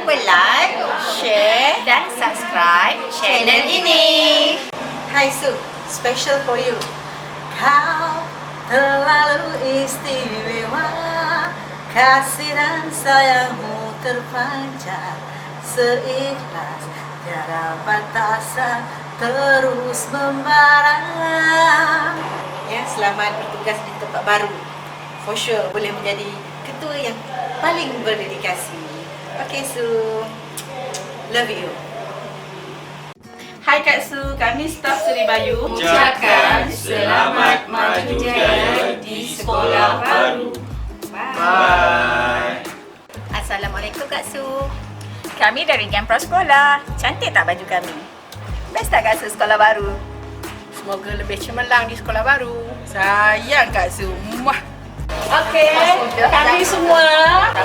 lupa like, share dan subscribe channel ini. Hai Su, special for you. Kau terlalu istimewa, kasih dan sayangmu terpancar seikhlas, tiada batasan, terus membara. Ya, selamat bertugas di tempat baru. For sure boleh menjadi ketua yang paling berdedikasi. Okay Su, love you. Hai Kak Su, kami staf Suribayu ucapkan selamat maju jaya di sekolah baru. Bye. Assalamualaikum Kak Su. Kami dari Geng Prasekolah. Cantik tak baju kami? Best tak Kak Su sekolah baru? Semoga lebih cemerlang di sekolah baru. Sayang Kak Su. Muah. Okey, kami semua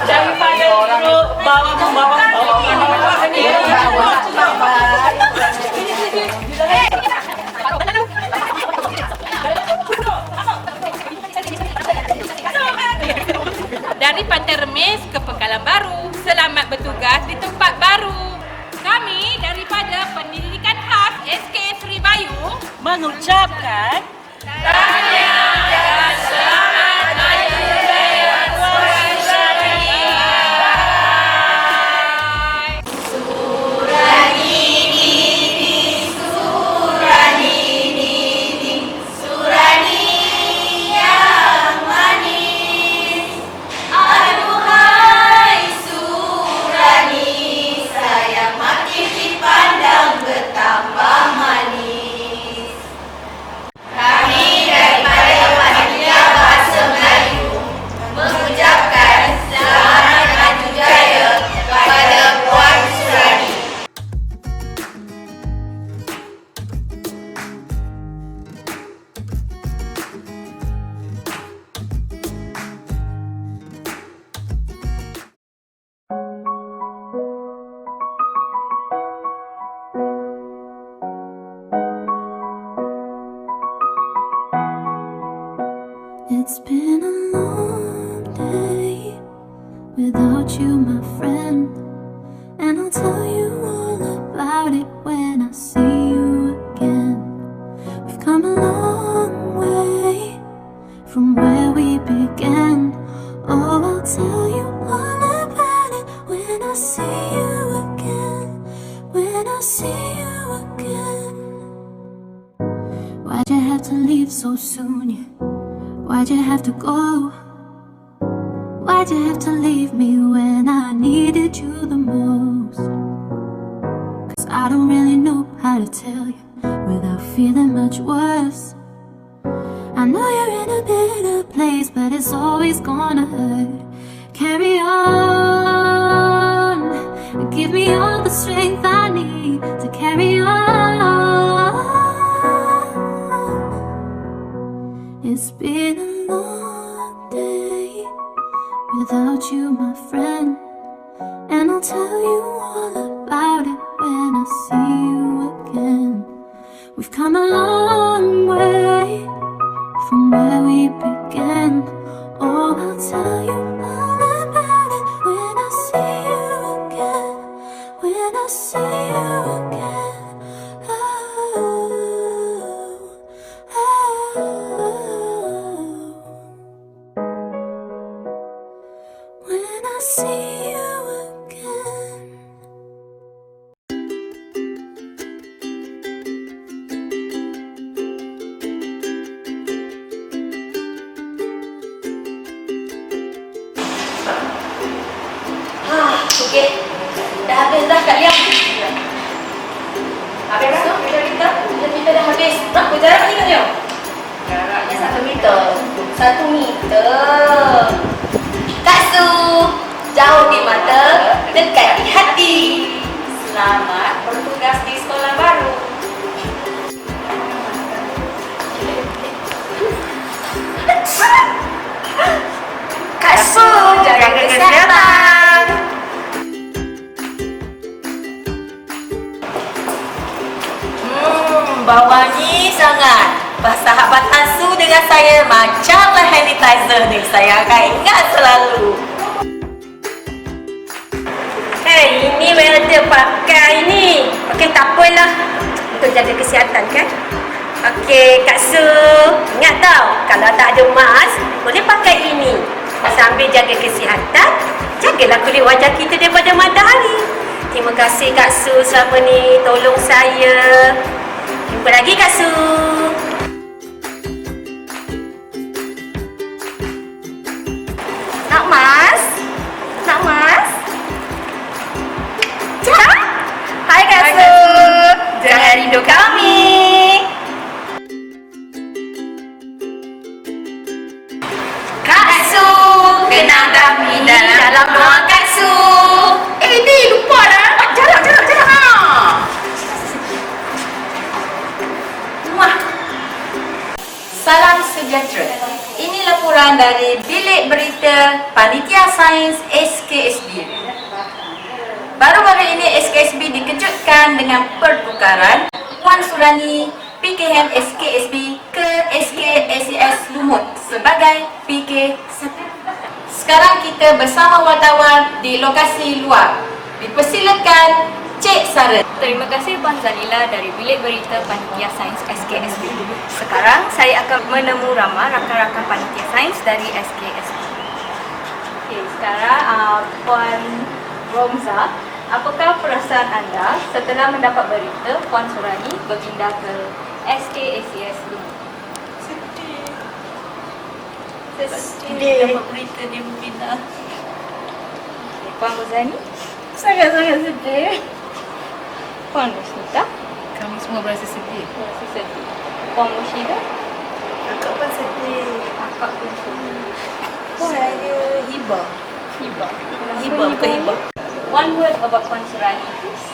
daripada duduk bawah-bawah ni. Dari Pantai Remis ke Pengkalan Baru, selamat bertugas di tempat baru. Kami daripada Pendidikan Khas SK Suribayu Mengucapkan tahniah dan selamat maju jaya Puan Syariah. It's been a long day without you, my friend, and I'll tell you all about it when I see you again. We've come a long way from where we began. Oh, I'll tell you all about it when I see you again. When I see you again. Why'd you have to leave so soon? Yeah. Why'd you have to go? Why'd you have to leave me when I needed you the most? 'Cause I don't really know how to tell you without feeling much worse. I know you're in a better place, but it's always gonna hurt. Carry on, give me all the strength I need to carry on. It's been a long day without you, my friend, and I'll tell you all about it when I see you again. We've come a long way from where we began. Oh, I'll tell you all about it when I see you again. When I see you again. When I see you again. Okey. Dah habis dah Kak Liam. Habis dah? Kita dah habis. Berapa jarak ni Kak Liam? Jaraknya 1 meter. 1 meter. Kak Su, jauh di mata, dekat di hati. Selamat bertugas di sekolah baru. Kak Su, jaga kesehatan. Bau wangi sangat. Persahabatan Su dengan saya macamlah hand sanitizer ni. Saya akan ingat selalu. Hey, ada pakai ni. Okey, tak apalah. Untuk jaga kesihatan kan. Okey, Kak Su. Ingat tau, kalau tak ada mask, boleh pakai ini. Sambil jaga kesihatan, jagalah kulit wajah kita daripada matahari. Terima kasih Kak Su selama ni tolong saya. Jumpa lagi Kak Su. Nak mas? Nak mas? Cak? Hai Kak Su. Jangan rindu kami. Kak Su, kenang kami dalam doa Kak Su. Di lupa dah. Jarak. Wah. Salam sejahtera. Ini laporan dari Bilik Berita Panitia Sains SKSB. Baru-baru ini SKSB dikejutkan dengan pertukaran Puan Surani PKM SKSB ke SKSES Lumut sebagai PK1. Sekarang kita bersama wartawan di lokasi luar. Dipersilakan Cik Sarah. Terima kasih Puan Zanila dari Bilik Berita Panitia Sains SKSB. Sekarang saya akan menemu ramah rakan-rakan Panitia Sains dari SKSB. Okey, sekarang Puan Romza, apakah perasaan anda setelah mendapat berita Puan Surani berpindah ke SKSES Lumut? Sedih dapat berita dia berpindah. Puan Rozani? Sangat-sangat sedih. Puan Rosnita? Kami semua berasa sedih. Rasa sedih. Puan Mushida? Akak pun sedih. Akak pun sedih. Saya hibah. Hibah. Hibah bukan hibah. One word about Puan Surani, please.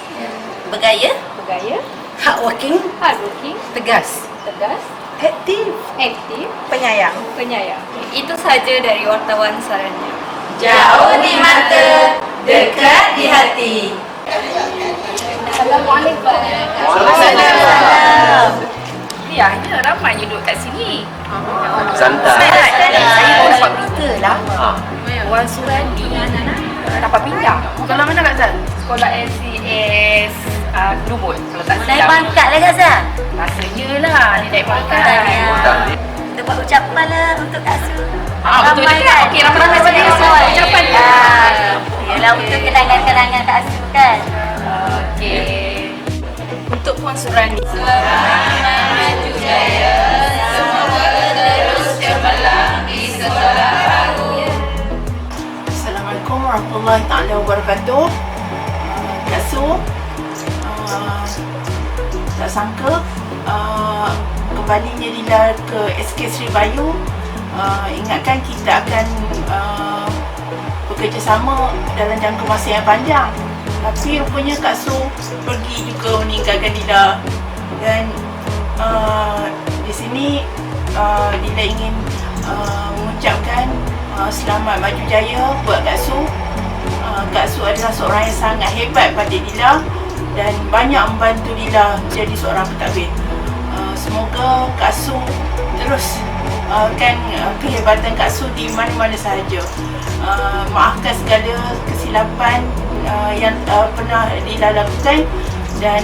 Bergaya, Bergaya, hardworking, hardworking, Tegas. tegas, aktif, aktif, penyayang. penyayang. Itu saja dari wartawan Saranya. Jauh di mata, dekat di hati. Assalamualaikum. Biarnya ramai je duduk kat sini. Santai. Saya pun dapat berita lah. Puan Surani dapat pindah. Sekolah mana Kak Zal? Sekolah SCS Lumut. Kalau tak Naik silap. pangkat lah Kak Zah. Rasanya lah dia naik pangkat. Kita buat ucapan lah untuk Kak Su. Betul Ramai juga. kan? Okey, ramai-ramai Ramai saja. semua. Ucapan. Yelah untuk kenangan-kenangan Kak Su kan. Okey. Untuk Puan Surani. Assalamualaikum warahmatullahi taala wabarakatuh. Kak Su, tak sangka kembalinya Lila ke SK Sri Bayu. Ingatkan kita akan bekerjasama dalam jangka masa yang panjang. Tapi rupanya Kak Su pergi juga meninggalkan Lila. Dan di sini Lila ingin mengucapkan selamat maju jaya buat Kak Su. Kak Su adalah seorang yang sangat hebat pada Lila dan banyak membantu Lila jadi seorang pentadbir. Semoga Kak Su terus kehebatan Kak Su di mana-mana sahaja. Maafkan segala kesilapan yang pernah Lila lakukan dan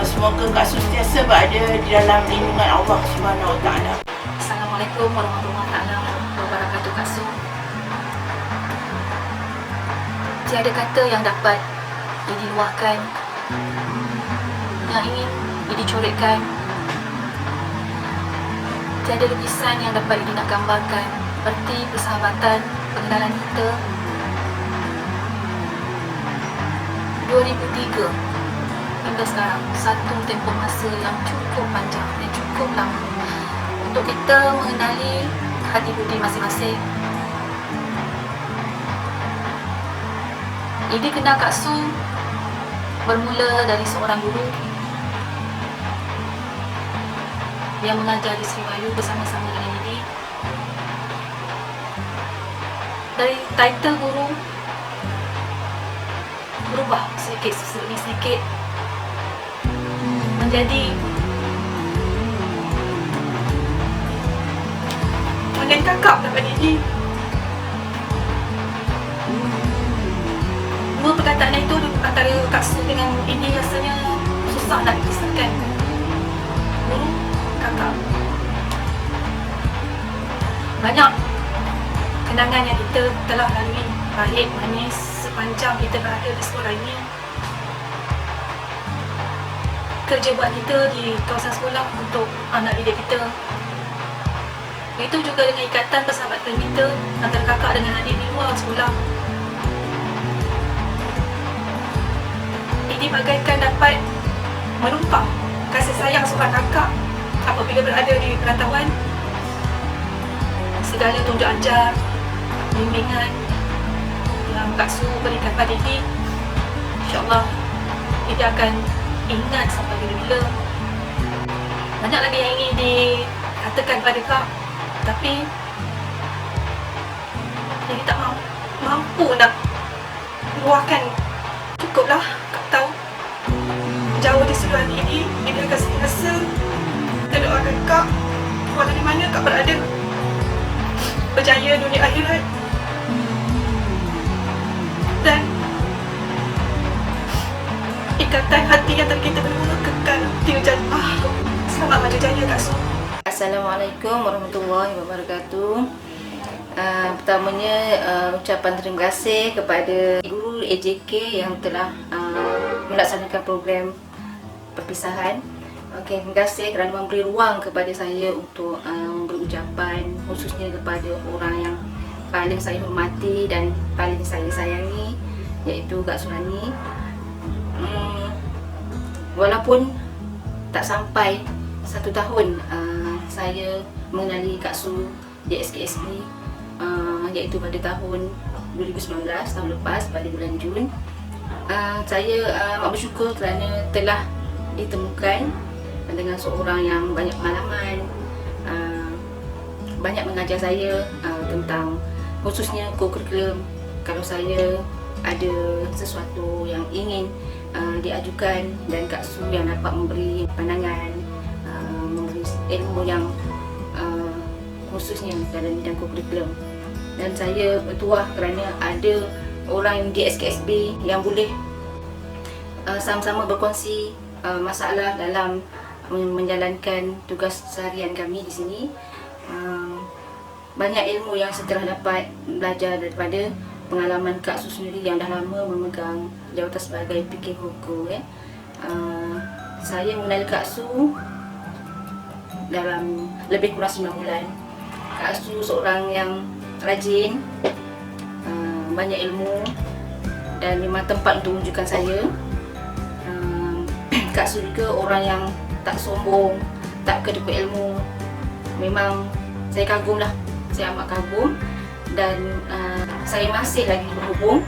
semoga Kak Su sentiasa berada di dalam lindungan Allah Subhanahu Wa Taala. Assalamualaikum warahmatullahi taala wabarakatuh. Kak Su, tiada kata yang dapat diluahkan, yang ingin dicoretkan. Tiada lukisan yang dapat nak gambarkan erti persahabatan, pengenalan kita 2003 hingga sekarang. Satu tempoh masa yang cukup panjang dan cukup lama untuk kita mengenali hati budi masing-masing. Ide kenal Kak Su bermula dari seorang guru yang mengajar di Sri Bayu bersama-sama dengan Ide. Dari title guru berubah sedikit menjadi kakak dapat Ide. Dua perkataan itu antara Kak Su dengan ini rasanya susah nak dipisahkan. Guru, kakak. Banyak kenangan yang kita telah lalui, pahit, manis sepanjang kita berada di sekolah ini. Kerja buat kita di kawasan sekolah untuk anak didik kita. Itu juga dengan ikatan persahabatan kita antara kakak dengan adik di luar sekolah. Ini bagaikan dapat menumpang kasih sayang seorang kakak apabila berada di perantauan. Segala tunjuk ajar, bimbingan yang Kak Su berikan pada ini, insyaAllah kita akan ingat sampai bila-bila. Banyak lagi yang ingin dikatakan pada Kak, tapi jadi tak mampu nak luahkan. Cukuplah Kak tahu jauh di seluruh ini, bila Kak rasa kita doakan Kak walau di mana Kak berada, berjaya dunia akhirat dan ikatan hati antara kita berdua kekal tinggal. Selamat maju jaya Kak Su. Assalamualaikum warahmatullahi wabarakatuh. Pertamanya ucapan terima kasih kepada guru AJK yang telah melaksanakan program perpisahan. Okey, terima kasih kerana memberi ruang kepada saya untuk berucapan, khususnya kepada orang yang paling saya hormati dan paling saya sayangi, iaitu Kak Surani. Walaupun tak sampai 1 tahun saya mengenali Kak Su di SKSB, iaitu pada tahun 2019, tahun lepas pada bulan Jun. Saya amat bersyukur kerana telah ditemukan dengan seorang yang banyak pengalaman, banyak mengajar saya tentang khususnya kurikulum. Kalau saya ada sesuatu yang ingin diajukan, dan Kak Su yang dapat memberi pandangan, memberi ilmu yang khususnya dalam bidang kurikulum. Dan saya bertuah kerana ada orang di SKSB yang boleh sama-sama berkongsi masalah dalam menjalankan tugas seharian kami di sini. Banyak ilmu yang saya telah dapat belajar daripada pengalaman Kak Su sendiri yang dah lama memegang jawatan sebagai PK Hukum. Saya mengenali Kak Su dalam lebih kurang 9 bulan. Kak Su seorang yang rajin, banyak ilmu dan memang tempat untuk menunjukkan saya. Kak Su juga orang yang tak sombong, tak kedekut ilmu. Memang saya kagum lah, saya amat kagum. Dan saya masih lagi berhubung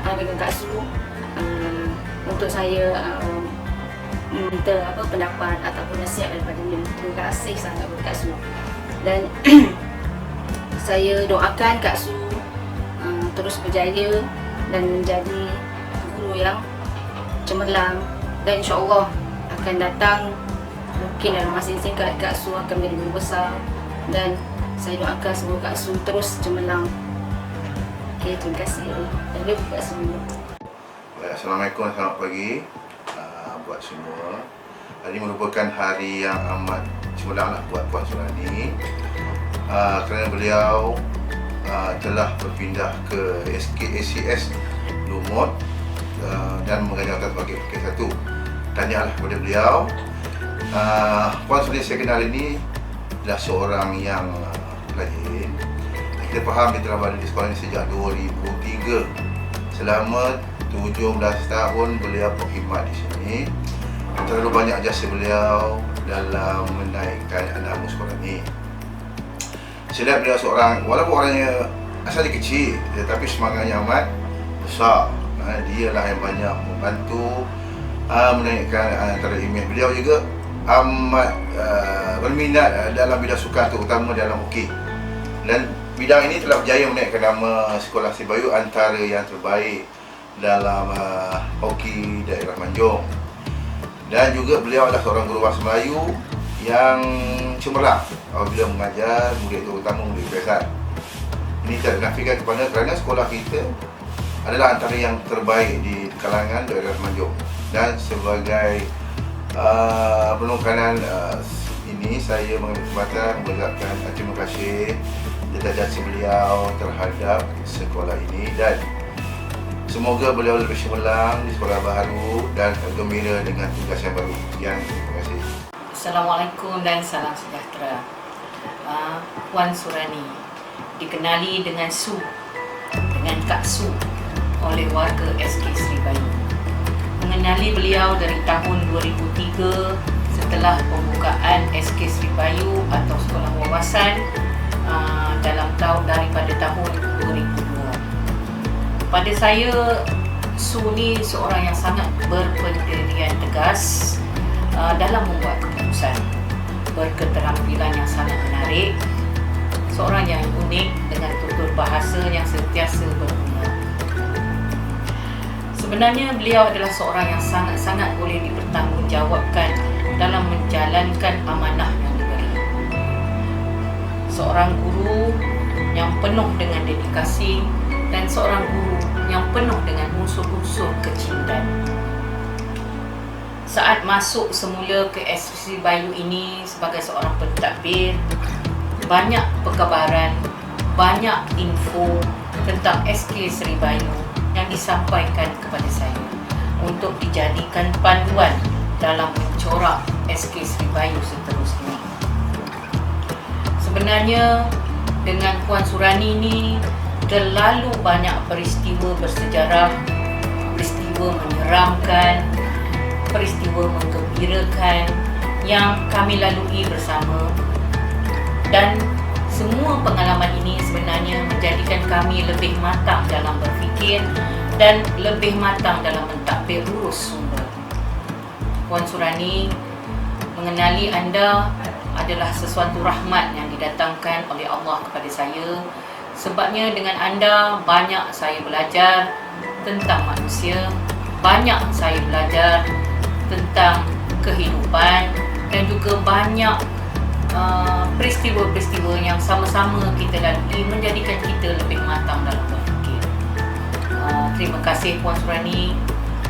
dengan Kak Su untuk saya minta pendapat ataupun nasihat daripada dia. Terima kasih sangat kepada Kak Su. Dan saya doakan Kak Su terus berjaya dan menjadi guru yang cemerlang, dan insyaAllah akan datang mungkin dalam masa yang singkat Kak Su akan menjadi guru besar, dan saya doakan semoga Kak Su terus cemerlang. Okey, terima kasih. Dan Kak Su. Assalamualaikum, selamat pagi buat semua. Hari ini merupakan hari yang amat cemerlang lah buat Puan Surani, kerana beliau telah berpindah ke SKACS Lumut dan mengajar sebagai PK1. Tahniahlah kepada beliau. Puan Surani saya kenal ini adalah seorang yang rajin. Kita faham dia telah berada di sekolah ini sejak 2003. Selama 17 tahun beliau berkhidmat di sini. Terlalu banyak jasa beliau dalam menaikkan nama sekolah ini. Saya lihat beliau seorang, walaupun orangnya asalnya kecil, tetapi semangatnya amat besar. Dia lah yang banyak membantu menaikkan antara imej. Beliau juga amat berminat dalam bidang sukan, terutama dalam hoki. Dan bidang ini telah berjaya menaikkan nama sekolah Sibayu antara yang terbaik dalam hoki daerah Manjung. Dan juga beliau adalah seorang guru bahasa Melayu yang cemerlang apabila mengajar murid, terutama murid biasa. Ini tak dinafikan kepada kerana sekolah kita adalah antara yang terbaik di kalangan daerah Semenanjung. Dan sebagai penungkangan ini, saya mengambil kesempatan mengucapkan terima kasih jasa beliau terhadap sekolah ini, dan semoga beliau lebih cemerlang di sekolah baru dan gembira dengan tugas yang baru. Sekian, terima kasih. Assalamualaikum dan salam sejahtera. Puan Surani dikenali dengan Su, dengan Kak Su oleh warga SK Seri Bayu. Mengenali beliau dari tahun 2003 setelah pembukaan SK Seri Bayu atau Sekolah Wawasan dalam daripada tahun 2002. Pada saya, Su ni seorang yang sangat berpendirian tegas dalam membuat keputusan, berketerampilan yang sangat menarik, seorang yang unik dengan tutur bahasa yang sentiasa berguna. Sebenarnya beliau adalah seorang yang sangat-sangat boleh dipertanggungjawabkan dalam menjalankan amanah yang diberi. Seorang guru yang penuh dengan dedikasi dan seorang guru yang penuh dengan unsur-unsur kecintaan. Saat masuk semula ke SK Seri Bayu ini sebagai seorang pentadbir, banyak perkabaran, banyak info tentang SK Seri Bayu yang disampaikan kepada saya untuk dijadikan panduan dalam mencorak SK Seri Bayu seterusnya. Sebenarnya dengan Puan Surani ini terlalu banyak peristiwa bersejarah, peristiwa menyeramkan, peristiwa menggembirakan yang kami lalui bersama, dan semua pengalaman ini sebenarnya menjadikan kami lebih matang dalam berfikir dan lebih matang dalam mentadbir lurus sumber. Puan Surani, mengenali anda adalah sesuatu rahmat yang didatangkan oleh Allah kepada saya. Sebabnya dengan anda banyak saya belajar tentang manusia, banyak saya belajar tentang kehidupan, dan juga banyak peristiwa-peristiwa yang sama-sama kita lalui menjadikan kita lebih matang dalam berfikir. Terima kasih Puan Surani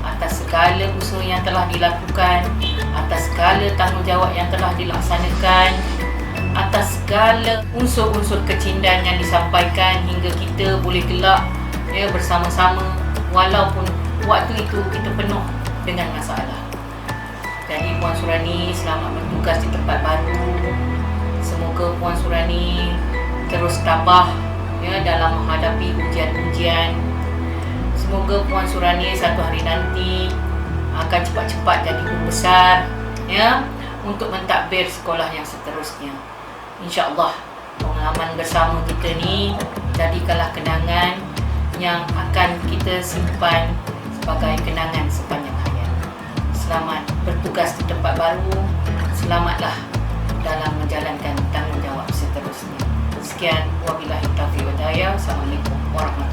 atas segala usaha yang telah dilakukan, atas segala tanggungjawab yang telah dilaksanakan, atas segala unsur-unsur kecintaan yang disampaikan hingga kita boleh gelak bersama-sama walaupun waktu itu kita penuh dengan masalah. Jadi Puan Surani, selamat bertugas di tempat baru. Semoga Puan Surani terus tabah dalam menghadapi ujian-ujian. Semoga Puan Surani satu hari nanti akan cepat-cepat jadi guru besar untuk mentadbir sekolah yang seterusnya. InsyaAllah pengalaman bersama kita ni jadikanlah kenangan yang akan kita simpan sebagai kenangan sepanjang hayat. Selamat bertugas di tempat baru. Selamatlah dalam menjalankan tanggungjawab seterusnya. Sekian, wabillahi taufiq wal hidayah. Assalamualaikum warahmatullahi wabarakatuh.